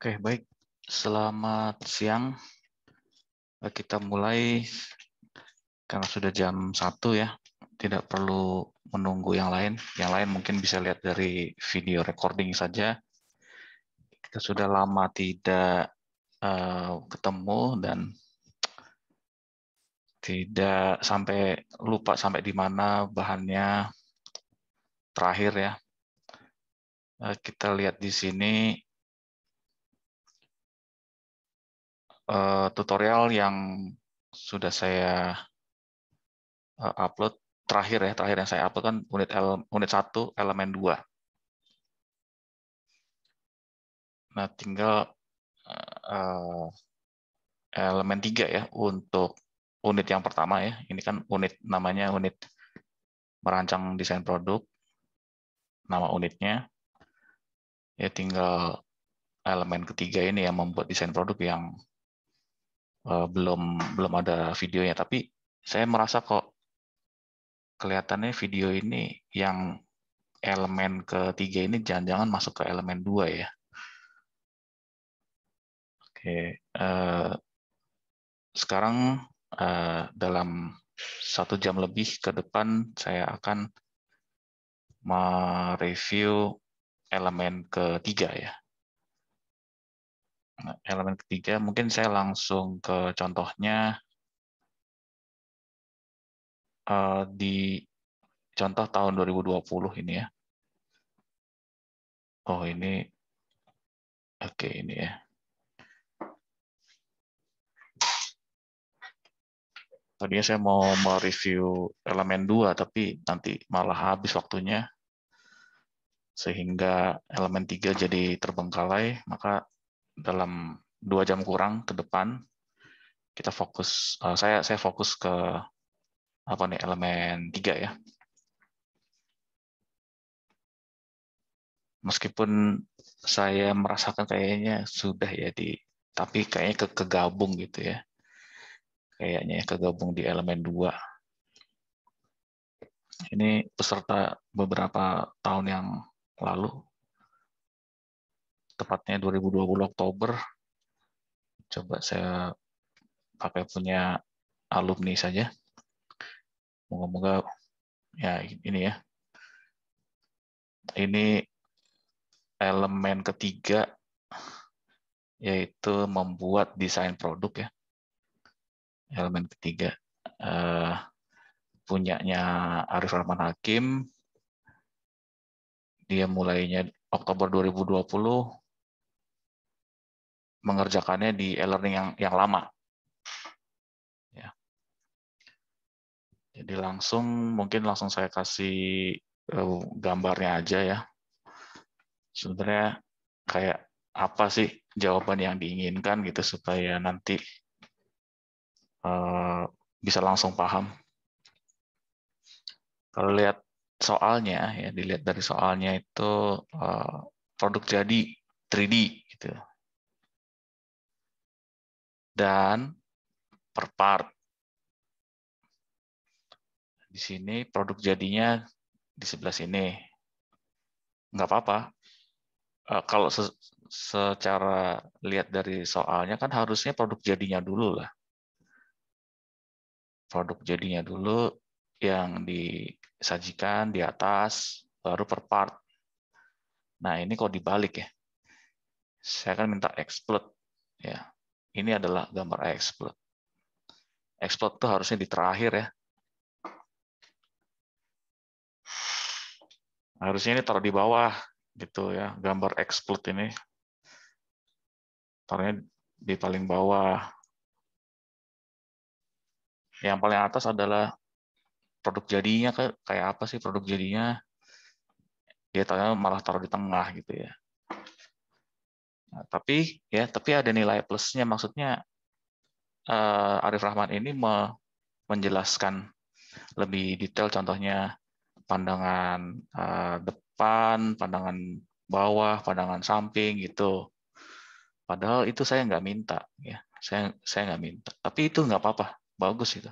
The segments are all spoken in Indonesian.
Oke, baik. Selamat siang. Kita mulai karena sudah jam 1 ya. Tidak perlu menunggu yang lain. Yang lain mungkin bisa lihat dari video recording saja. Kita sudah lama tidak ketemu dan tidak sampai lupa sampai di mana bahannya terakhir ya. Kita lihat di sini tutorial yang sudah saya upload terakhir yang saya upload kan unit 1 elemen 2. Nah, tinggal elemen 3 ya untuk unit yang pertama ya. Ini kan namanya unit merancang desain produk, nama unitnya. Ya tinggal elemen ketiga ini yang membuat desain produk yang belum ada videonya. Tapi saya merasa kok kelihatannya video ini yang elemen ketiga ini jangan-jangan masuk ke elemen 2 ya. Oke, sekarang dalam 1 jam lebih ke depan saya akan mereview elemen ketiga ya. Nah, elemen ketiga mungkin saya langsung ke contohnya di contoh tahun 2020 ini ya. Oh ini, oke ini ya. Tadinya saya mau mereview elemen 2 tapi nanti malah habis waktunya sehingga elemen 3 jadi terbengkalai, maka dalam 2 jam kurang ke depan kita fokus, saya fokus ke apa nih elemen 3 ya. Meskipun saya merasakan kayaknya sudah ya tapi kayaknya kegabung gitu ya. Kayaknya kegabung di elemen 2. Ini peserta beberapa tahun yang lalu, tepatnya 2020 Oktober. Coba saya pakai punya alumni saja. Moga-moga ya ini ya. Ini elemen ketiga yaitu membuat desain produk ya. Elemen ketiga punyanya Arif Rahman Hakim. Dia mulainya Oktober 2020, mengerjakannya di e-learning yang lama. Ya. Jadi mungkin langsung saya kasih gambarnya aja ya. Sebenarnya kayak apa sih jawaban yang diinginkan gitu supaya nanti bisa langsung paham. Kalau lihat soalnya ya, dilihat dari soalnya itu produk jadi 3D gitu. Dan per part. Di sini produk jadinya di sebelah sini. Nggak apa-apa. Kalau secara lihat dari soalnya kan harusnya produk jadinya dulu lah. Produk jadinya dulu yang disajikan di atas, baru per part. Nah ini kok dibalik ya. Saya akan minta explode. Ya. Ini adalah gambar explode. Explode itu harusnya di terakhir ya. Harusnya ini taruh di bawah gitu ya. Gambar explode ini taruhnya di paling bawah. Yang paling atas adalah produk jadinya, kayak apa sih produk jadinya? Dia malah taruh di tengah gitu ya. Nah, tapi ada nilai plusnya, maksudnya Arif Rahman ini menjelaskan lebih detail, contohnya pandangan depan, pandangan bawah, pandangan samping gitu. Padahal itu saya nggak minta, ya. Saya nggak minta. Tapi itu nggak apa-apa, bagus itu.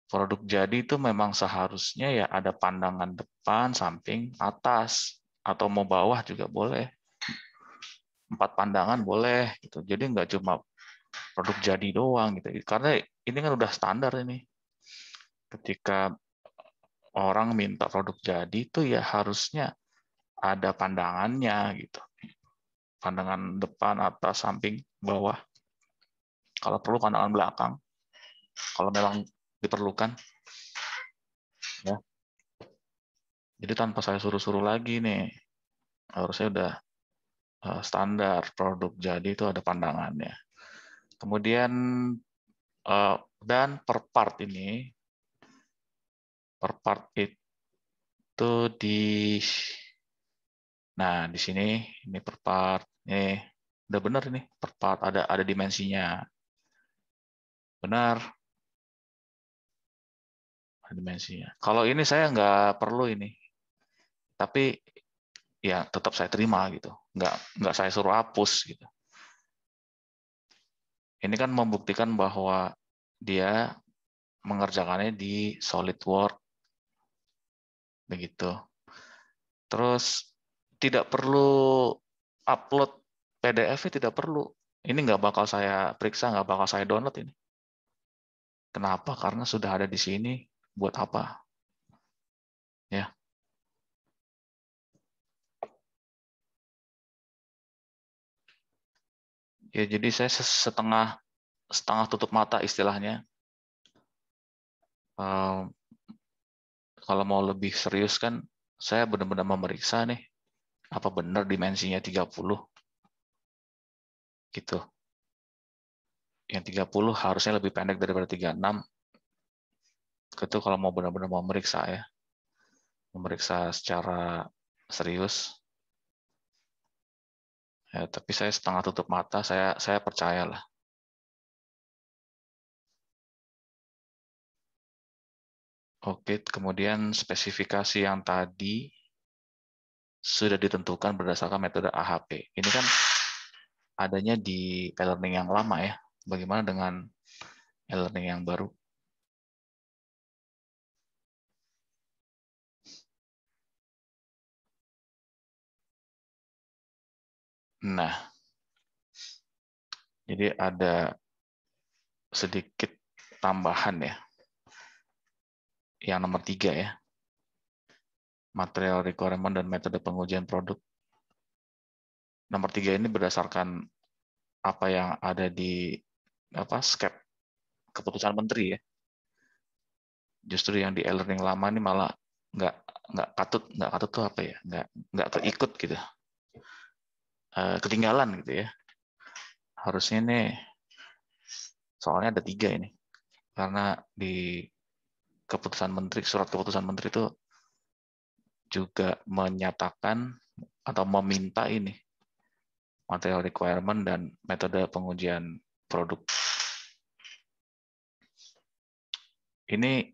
Produk jadi itu memang seharusnya ya ada pandangan depan, samping, atas, atau mau bawah juga boleh. 4 pandangan boleh gitu. Jadi nggak cuma produk jadi doang gitu. Karena ini kan udah standar ini. Ketika orang minta produk jadi itu ya harusnya ada pandangannya gitu. Pandangan depan, atas, samping, bawah. Kalau perlu pandangan belakang. Kalau memang diperlukan. Ya. Jadi tanpa saya suruh-suruh lagi nih. Harusnya udah standar produk jadi itu ada pandangannya. Kemudian dan per part ini, per part itu di sini ini per part, udah benar ini per part ada dimensinya, benar ada dimensinya. Kalau ini saya nggak perlu ini, tapi ya tetap saya terima gitu, nggak saya suruh hapus gitu. Ini kan membuktikan bahwa dia mengerjakannya di SolidWorks begitu. Terus tidak perlu upload PDF-nya, tidak perlu. Ini nggak bakal saya periksa, nggak bakal saya download ini. Kenapa? Karena sudah ada di sini. Buat apa? Ya. Ya, jadi saya setengah setengah tutup mata istilahnya. Kalau mau lebih serius kan, saya benar-benar memeriksa nih, apa benar dimensinya 30 gitu. Yang 30 harusnya lebih pendek daripada 36. Itu kalau mau benar-benar memeriksa ya. Memeriksa secara serius. Ya, tapi saya setengah tutup mata, saya percayalah. Oke, kemudian spesifikasi yang tadi sudah ditentukan berdasarkan metode AHP. Ini kan adanya di e-learning yang lama ya. Bagaimana dengan e-learning yang baru? Nah, jadi ada sedikit tambahan ya. Yang nomor 3 ya. Material requirement dan metode pengujian produk. Nomor 3 ini berdasarkan apa yang ada di SCAP keputusan menteri ya. Justru yang di e-learning lama ini malah nggak nggak katut tuh apa ya, nggak keikut gitu, ketinggalan gitu ya. Harusnya nih, soalnya ada 3 ini, karena di keputusan menteri, surat keputusan menteri itu juga menyatakan atau meminta ini material requirement dan metode pengujian produk. Ini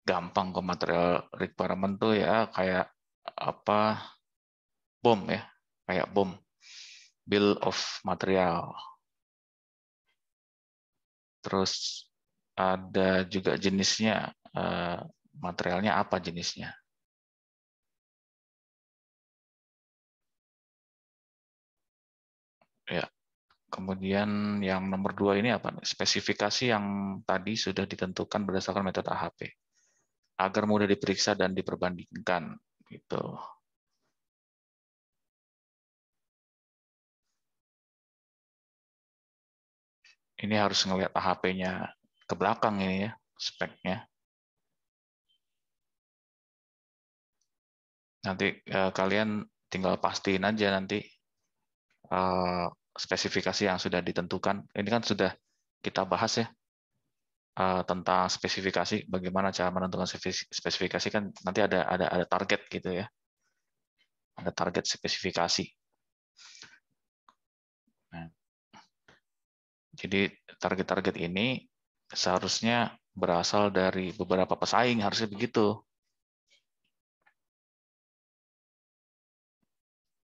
gampang kok, material requirement tuh ya kayak apa, BOM ya, kayak BOM, bill of material. Terus ada juga jenisnya, materialnya apa jenisnya. Ya, kemudian yang nomor 2 ini apa? Spesifikasi yang tadi sudah ditentukan berdasarkan metode AHP agar mudah diperiksa dan diperbandingkan gitu. Ini harus ngelihat AHP-nya ke belakang ini ya, speknya. Nanti kalian tinggal pastiin aja nanti spesifikasi yang sudah ditentukan. Ini kan sudah kita bahas ya, tentang spesifikasi, bagaimana cara menentukan spesifikasi, kan nanti ada target gitu ya, ada target spesifikasi. Nah, jadi target-target ini seharusnya berasal dari beberapa pesaing, harusnya begitu.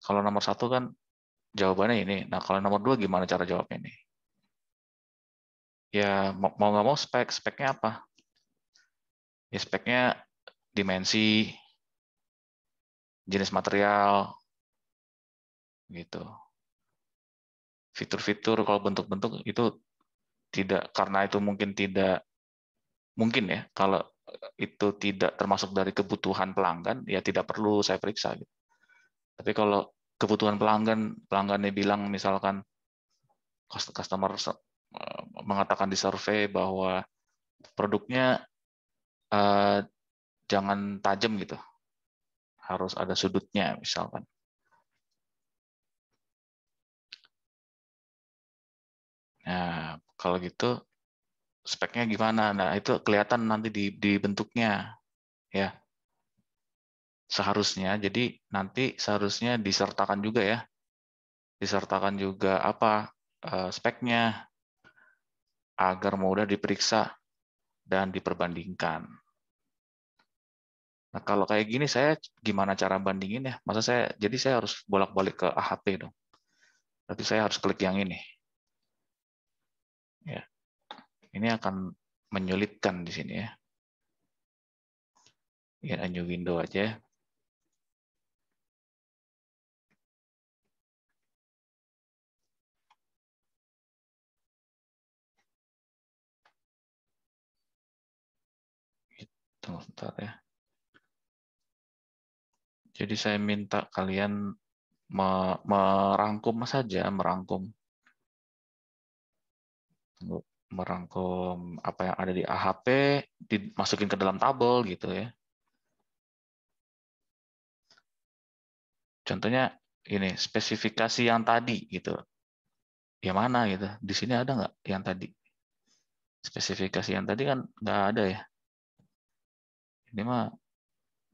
Kalau nomor 1 kan jawabannya ini. Nah, kalau nomor 2 gimana cara jawabnya ini? Ya mau nggak mau speknya apa? Ya speknya dimensi, jenis material, gitu. fitur-fitur kalau bentuk-bentuk itu tidak, karena itu mungkin tidak mungkin ya, kalau itu tidak termasuk dari kebutuhan pelanggan, ya tidak perlu saya periksa gitu. Tapi kalau kebutuhan pelanggan, pelanggannya bilang misalkan customer mengatakan di survei bahwa produknya jangan tajam gitu, harus ada sudutnya misalkan. Nah, kalau gitu speknya gimana? Nah, itu kelihatan nanti di bentuknya ya. Seharusnya, jadi nanti seharusnya disertakan juga ya. Disertakan juga apa speknya agar mudah diperiksa dan diperbandingkan. Nah, kalau kayak gini saya gimana cara bandingin ya? Masa saya harus bolak-balik ke AHP dong. Berarti saya harus klik yang ini. Ya, ini akan menyulitkan di sini ya. Ya, new window aja. Tunggu sebentar ya. Jadi saya minta kalian merangkum saja, merangkum apa yang ada di AHP, dimasukin ke dalam tabel gitu ya. Contohnya ini spesifikasi yang tadi gitu. Yang mana gitu? Di sini ada nggak yang tadi? Spesifikasi yang tadi kan nggak ada ya. Ini mah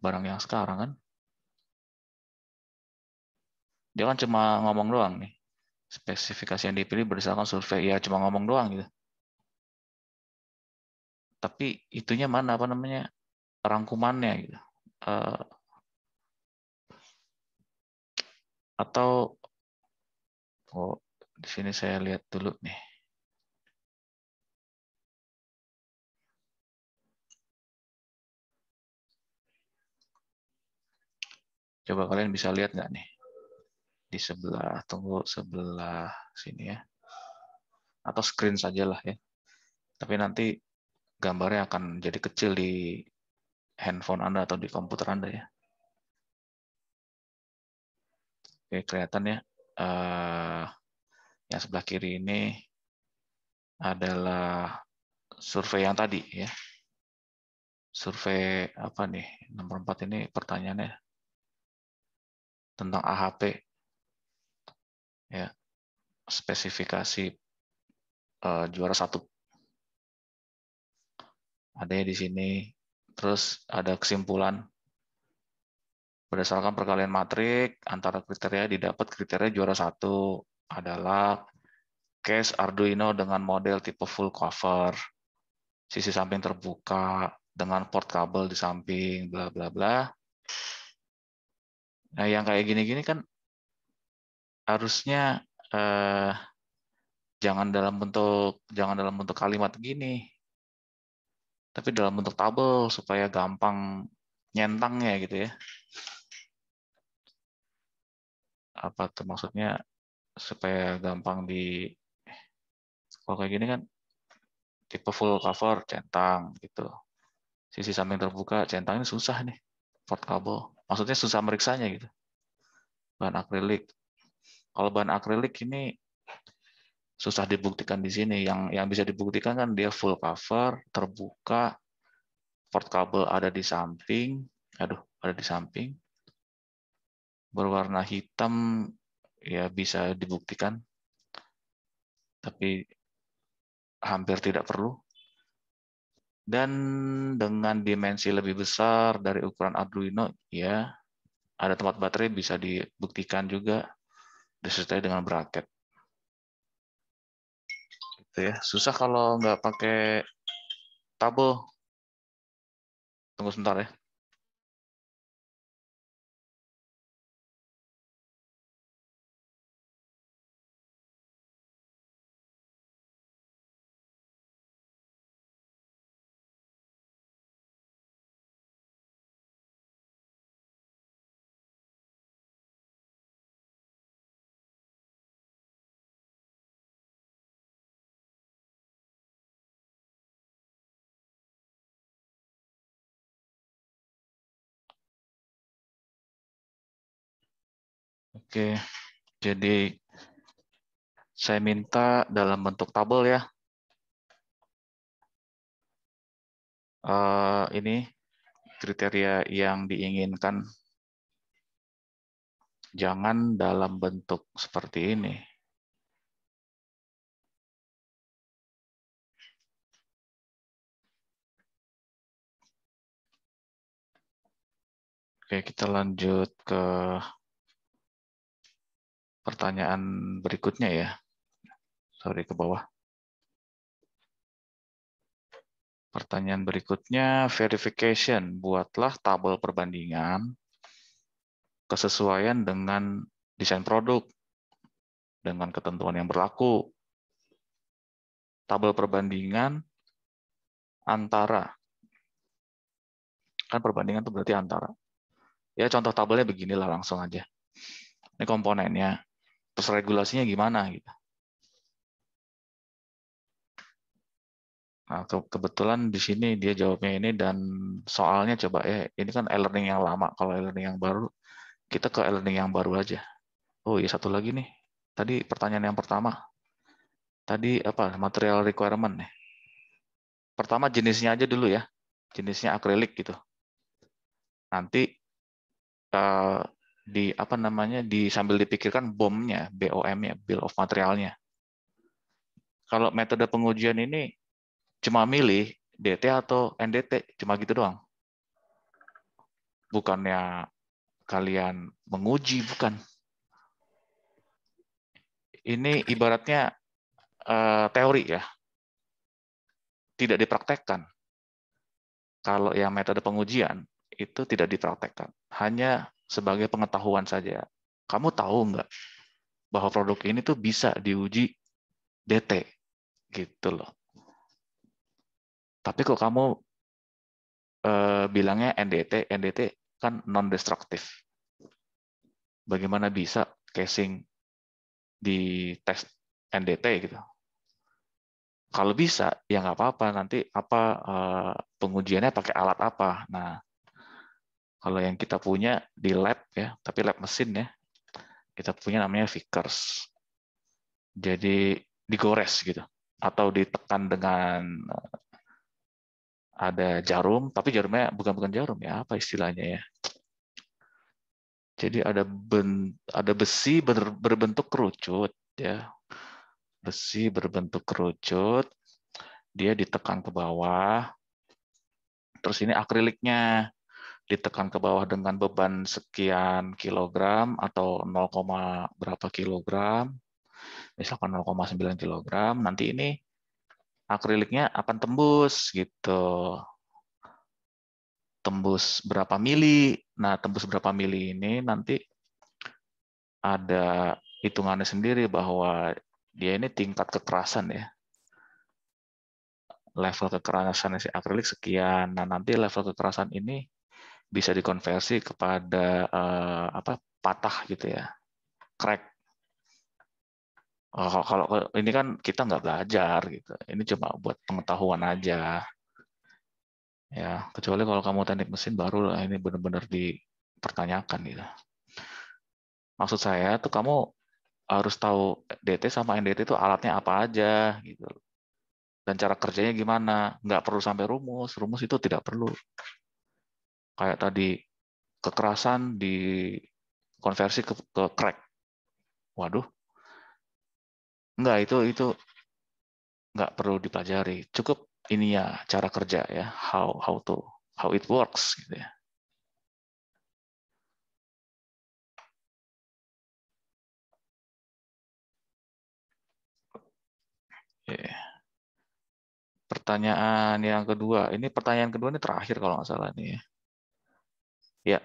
barang yang sekarang kan. Dia kan cuma ngomong doang nih. Spesifikasi yang dipilih berdasarkan survei. Ya cuma ngomong doang gitu. Tapi itunya mana apa namanya? Rangkumannya gitu. Eh, atau oh, di sini saya lihat dulu nih. Coba kalian bisa lihat nggak nih? Di sebelah, tunggu sebelah sini ya. Atau screen sajalah ya. Tapi nanti gambarnya akan jadi kecil di handphone Anda atau di komputer Anda ya. Oke, kelihatan ya. Yang sebelah kiri ini adalah survei yang tadi ya. Survei apa nih? Nomor 4 ini pertanyaannya tentang AHP ya. Spesifikasi juara satu. Ada di sini. Terus ada kesimpulan berdasarkan perkalian matrik antara kriteria didapat kriteria juara satu adalah case Arduino dengan model tipe full cover, sisi samping terbuka dengan port kabel di samping, bla bla bla. Nah, yang kayak gini-gini kan harusnya jangan dalam bentuk kalimat gini, tapi dalam bentuk tabel supaya gampang nyentangnya gitu ya. Apa tuh maksudnya supaya gampang kalau kayak gini kan tipe full cover centang gitu. Sisi samping terbuka centang ini susah nih port kabel. Maksudnya susah meriksanya gitu. Bahan akrilik. Kalau bahan akrilik ini susah dibuktikan di sini. Yang bisa dibuktikan kan dia full cover, terbuka, port kabel ada di samping, ada di samping, berwarna hitam ya bisa dibuktikan, tapi hampir tidak perlu. Dan dengan dimensi lebih besar dari ukuran Arduino, ya ada tempat baterai bisa dibuktikan juga disertai dengan bracket. Gitu ya. Susah kalau nggak pakai tabel. Tunggu sebentar ya. Oke, jadi saya minta dalam bentuk tabel ya. Ini kriteria yang diinginkan. Jangan dalam bentuk seperti ini. Oke, kita lanjut ke pertanyaan berikutnya ya. Sorry, ke bawah. Pertanyaan berikutnya, verification. Buatlah tabel perbandingan kesesuaian dengan desain produk, dengan ketentuan yang berlaku. Tabel perbandingan antara. Kan perbandingan itu berarti antara. Ya, contoh tabelnya beginilah langsung aja. Ini komponennya. Terus regulasinya gimana gitu. Nah, kebetulan di sini dia jawabnya ini dan soalnya coba ya, ini kan e-learning yang lama. Kalau e-learning yang baru, kita ke e-learning yang baru aja. Oh iya, satu lagi nih. Tadi pertanyaan yang pertama. Tadi apa? Material requirement nih. Pertama jenisnya aja dulu ya. Jenisnya akrilik gitu. Nanti di apa namanya sambil dipikirkan BOM-nya, BOM-nya, Bill of Materialnya. Kalau metode pengujian ini cuma milih DT atau NDT, cuma gitu doang. Bukannya kalian menguji, bukan. Ini ibaratnya teori ya, tidak dipraktekkan. Kalau yang metode pengujian itu tidak dipraktekkan, hanya sebagai pengetahuan saja. Kamu tahu nggak bahwa produk ini tuh bisa diuji DT, gitu loh. Tapi kok kamu bilangnya NDT, NDT kan non-destruktif. Bagaimana bisa casing di tes NDT gitu? Kalau bisa, ya nggak apa-apa. Nanti apa pengujiannya pakai alat apa? Nah, kalau yang kita punya di lab ya, tapi lab mesin ya, kita punya namanya Vickers. Jadi digores gitu, atau ditekan dengan ada jarum, tapi jarumnya bukan jarum ya, apa istilahnya ya? Jadi ada besi berbentuk kerucut ya, besi berbentuk kerucut, dia ditekan ke bawah. Terus ini akriliknya ditekan ke bawah dengan beban sekian kilogram atau 0, berapa kilogram, misalkan 0,9 kilogram. Nanti ini akriliknya akan tembus gitu. Tembus berapa mili. Nah, tembus berapa mili ini nanti ada hitungannya sendiri bahwa dia ini tingkat kekerasan ya. Level kekerasan si akrilik sekian. Nah, nanti level kekerasan ini bisa dikonversi kepada patah gitu ya, crack. Kalau ini kan kita nggak belajar gitu, ini cuma buat pengetahuan aja ya. Kecuali kalau kamu teknik mesin baru lah ini benar-benar dipertanyakan gitu. Maksud saya tuh kamu harus tahu DT sama NDT itu alatnya apa aja gitu dan cara kerjanya gimana. Nggak perlu sampai rumus itu tidak perlu. Kayak tadi kekerasan dikonversi ke crack. Waduh, nggak, itu nggak perlu dipelajari. Cukup ini ya cara kerja ya, how it works gitu ya. Pertanyaan yang kedua, ini pertanyaan kedua ini terakhir kalau nggak salah nih ya. Ya,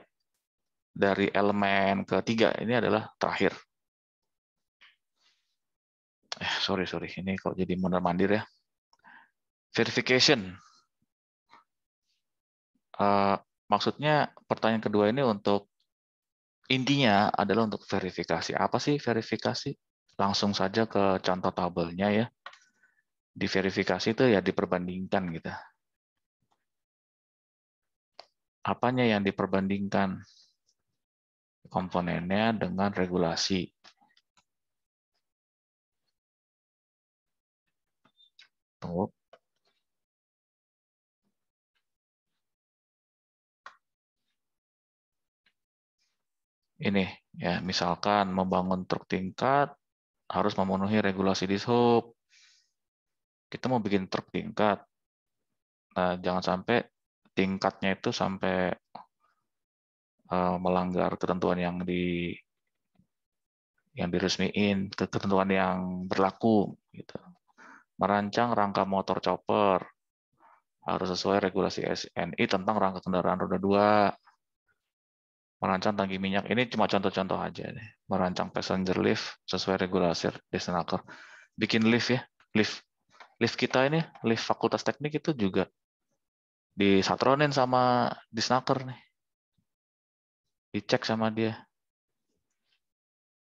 dari elemen ketiga ini adalah terakhir. Sorry, ini kok jadi mondar-mandir ya. Verification. Maksudnya pertanyaan kedua ini untuk intinya adalah untuk verifikasi. Apa sih verifikasi? Langsung saja ke contoh tabelnya ya. Di verifikasi itu ya diperbandingkan gitu. Apanya yang diperbandingkan? komponennya dengan regulasi. Tunggu. Ini ya, misalkan membangun truk tingkat harus memenuhi regulasi dishub. Kita mau bikin truk tingkat, nah, jangan sampai tingkatnya itu sampai melanggar ketentuan yang diresmiin, ketentuan yang berlaku. Gitu. Merancang rangka motor chopper harus sesuai regulasi SNI tentang rangka kendaraan roda 2. Merancang tangki minyak, ini cuma contoh-contoh aja nih. Merancang passenger lift sesuai regulasi Disnaker. Bikin lift ya, lift kita ini, lift Fakultas Teknik itu juga disatronin sama Disnaker nih. Dicek sama dia.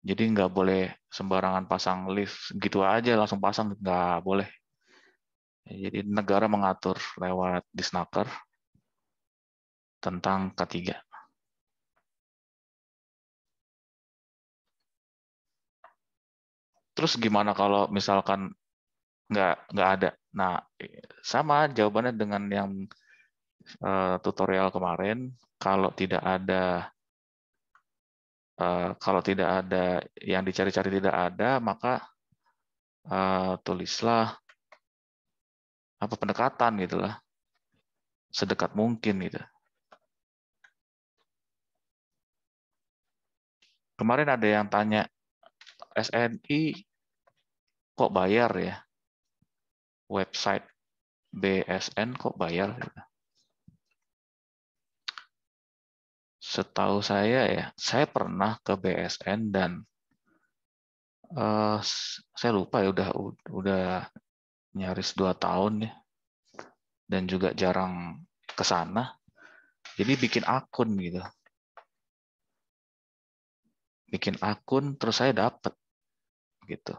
Jadi nggak boleh sembarangan pasang lift gitu aja langsung pasang, nggak boleh. Jadi negara mengatur lewat Disnaker tentang K3. Terus gimana kalau misalkan nggak ada? Nah, sama jawabannya dengan yang tutorial kemarin. Kalau tidak ada yang dicari-cari tidak ada, maka tulislah apa pendekatan gitulah, sedekat mungkin gitu. Kemarin ada yang tanya, SNI kok bayar ya? Website BSN kok bayar? Setahu saya ya, saya pernah ke BSN dan saya lupa ya, udah nyaris 2 tahun ya, dan juga jarang ke sana. Jadi bikin akun gitu. Bikin akun terus saya dapat gitu.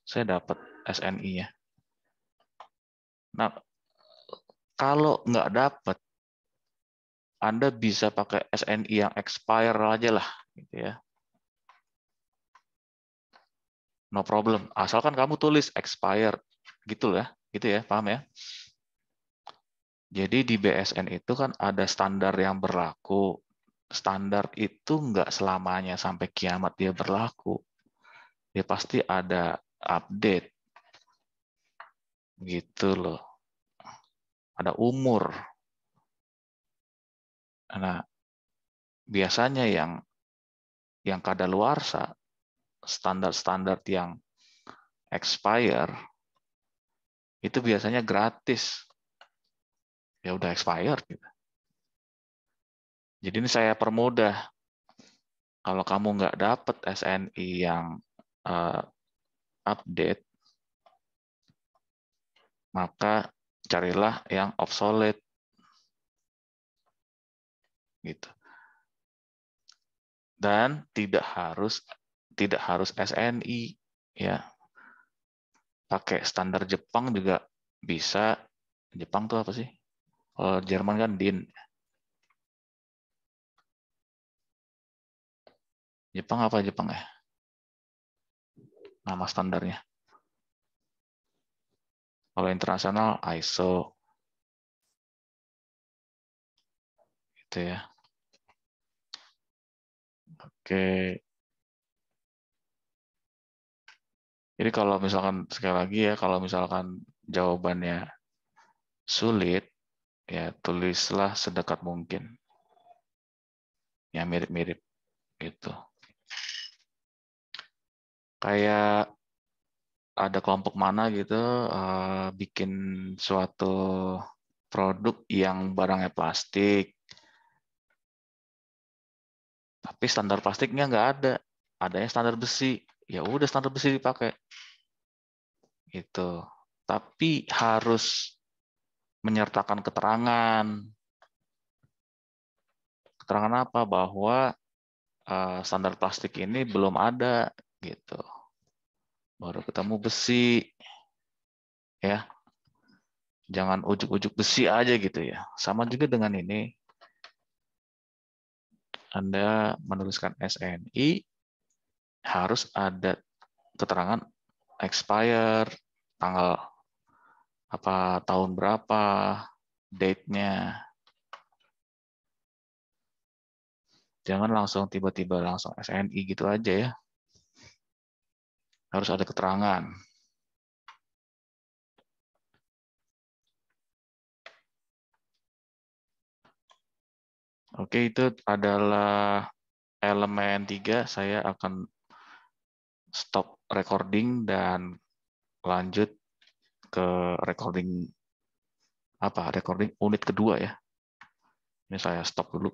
Saya dapat SNI-nya. Nah, kalau nggak dapat, Anda bisa pakai SNI yang expire aja lah gitu ya. No problem. Asalkan kamu tulis expire gitu lah, gitu ya, paham ya? Jadi di BSN itu kan ada standar yang berlaku. Standar itu nggak selamanya sampai kiamat dia berlaku. Dia pasti ada update. Gitu loh. Ada umur. Nah, biasanya yang kadaluarsa, standar-standar yang expire, itu biasanya gratis. Ya udah expired. Gitu. Jadi ini saya permudah. Kalau kamu nggak dapat SNI yang update, maka carilah yang obsolete. Gitu. Dan tidak harus SNI ya. Pakai standar Jepang juga bisa. Jepang tuh apa sih? Kalau Jerman kan DIN. Jepang apa Jepang ya? Nama standarnya. Kalau internasional ISO. Gitu ya. Oke. Jadi kalau misalkan sekali lagi ya, kalau misalkan jawabannya sulit, ya tulislah sedekat mungkin. Yang mirip-mirip gitu. Kayak ada kelompok mana gitu bikin suatu produk yang barangnya plastik, tapi standar plastiknya nggak ada, adanya standar besi. Ya udah standar besi dipakai. Gitu. Tapi harus menyertakan keterangan. Keterangan apa? Bahwa standar plastik ini belum ada gitu. Baru ketemu besi. Ya. Jangan ujuk-ujuk besi aja gitu ya. Sama juga dengan ini. Anda menuliskan SNI, harus ada keterangan expire, tanggal apa, tahun berapa, date-nya. Jangan langsung tiba-tiba langsung SNI gitu aja ya. Harus ada keterangan. Oke, itu adalah elemen 3. Saya akan stop recording dan lanjut ke recording unit kedua ya. Ini saya stop dulu.